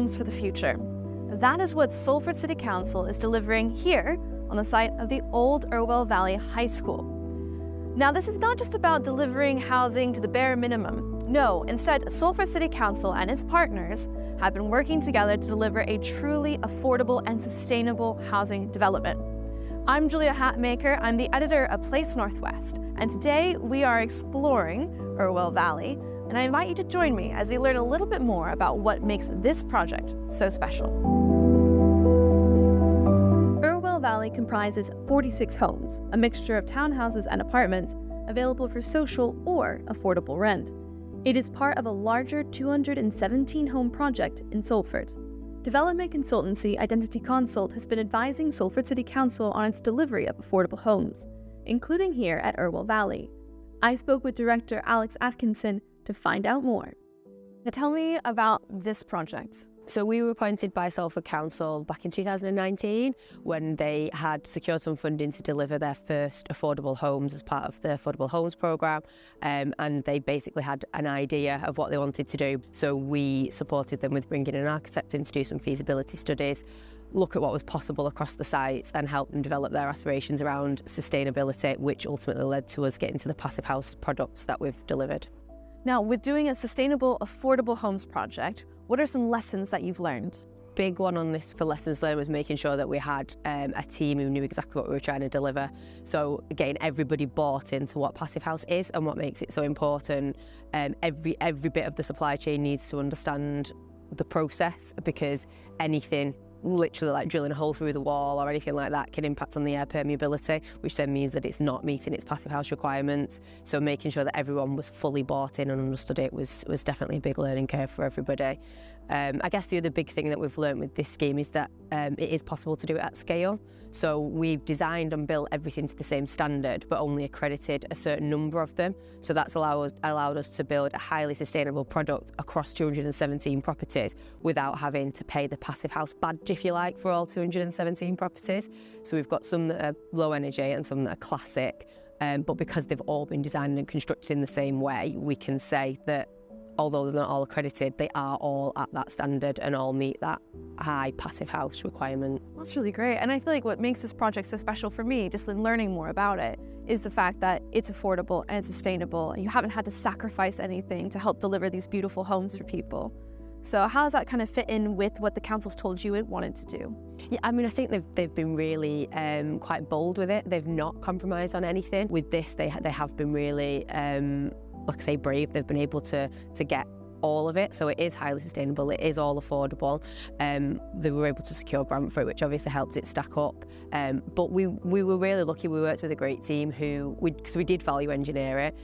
homes for the future. That is what Salford City Council is delivering here on the site of the old Irwell Valley High School. Now, this is not just about delivering housing to the bare minimum. No, instead, Salford City Council and its partners have been working together to deliver a truly affordable and sustainable housing development. I'm Julia Hatmaker, I'm the editor of Place Northwest, and today we are exploring Irwell Valley, and I invite you to join me as we learn a little bit more about what makes this project so special. Irwell Valley comprises 46 homes, a mixture of townhouses and apartments, available for social or affordable rent. It is part of a larger 217-home project in Salford. Development consultancy Identity Consult has been advising Salford City Council on its delivery of affordable homes, including here at Irwell Valley. I spoke with director Alex Atkinson to find out more. Now tell me about this project. So we were appointed by Salford Council back in 2019 when they had secured some funding to deliver their first affordable homes as part of the Affordable Homes programme, and they basically had an idea of what they wanted to do. So we supported them with bringing an architect in to do some feasibility studies, look at what was possible across the sites and help them develop their aspirations around sustainability, which ultimately led to us getting to the Passivhaus products that we've delivered. Now, with doing a sustainable, affordable homes project, what are some lessons that you've learned? Big one on this for lessons learned was making sure that we had a team who knew exactly what we were trying to deliver. So getting everybody bought into what Passivhaus is and what makes it so important. Every bit of the supply chain needs to understand the process, because anything literally like drilling a hole through the wall or anything like that can impact on the air permeability, which then means that it's not meeting its Passivhaus requirements. So making sure that everyone was fully bought in and understood it was definitely a big learning curve for everybody. I guess the other big thing that we've learned with this scheme is that it is possible to do it at scale. So we've designed and built everything to the same standard, but only accredited a certain number of them. So that's allowed us to build a highly sustainable product across 217 properties without having to pay the Passivhaus badge, if you like, for all 217 properties. So we've got some that are low energy and some that are classic, but because they've all been designed and constructed in the same way, we can say that although they're not all accredited, they are all at that standard and all meet that high Passivhaus requirement. That's really great. And I feel like what makes this project so special for me, just in learning more about it, is the fact that it's affordable and it's sustainable, and you haven't had to sacrifice anything to help deliver these beautiful homes for people. So how does that kind of fit in with what the council's told you it wanted to do? Yeah, I mean, I think they've been really quite bold with it. They've not compromised on anything. With this, they have been really like I say, brave. They've been able to get all of it, so it is highly sustainable, it is all affordable. They were able to secure grant for it, which obviously helped it stack up. But we were really lucky. We worked with a great team because we did value engineer it,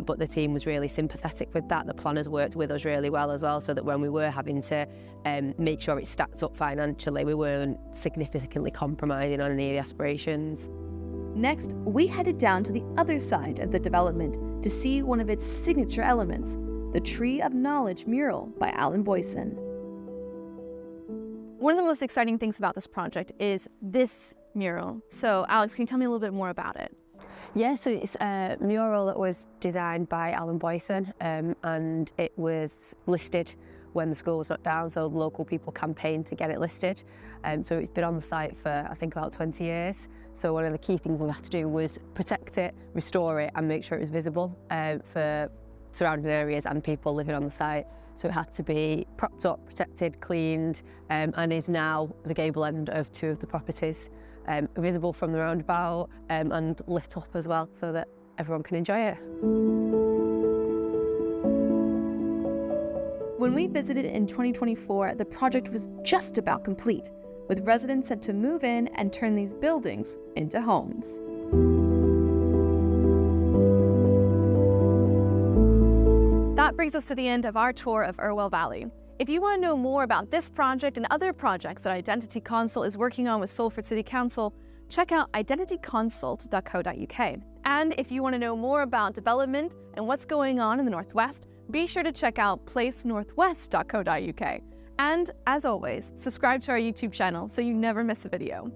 but the team was really sympathetic with that. The planners worked with us really well as well, so that when we were having to make sure it stacked up financially, we weren't significantly compromising on any of the aspirations. Next, we headed down to the other side of the development to see one of its signature elements, the Tree of Knowledge mural by Alan Boyson. One of the most exciting things about this project is this mural. So Alex, can you tell me a little bit more about it? Yeah, so it's a mural that was designed by Alan Boyson, and it was listed when the school was knocked down, so local people campaigned to get it listed. So it's been on the site for, I think, about 20 years. So one of the key things we had to do was protect it, restore it, and make sure it was visible for surrounding areas and people living on the site. So it had to be propped up, protected, cleaned, and is now the gable end of two of the properties, visible from the roundabout and lit up as well, so that everyone can enjoy it. When we visited in 2024, the project was just about complete, with residents set to move in and turn these buildings into homes. That brings us to the end of our tour of Irwell Valley. If you want to know more about this project and other projects that Identity Consult is working on with Salford City Council, check out identityconsult.co.uk. And if you want to know more about development and what's going on in the Northwest, be sure to check out placenorthwest.co.uk. And as always, subscribe to our YouTube channel so you never miss a video.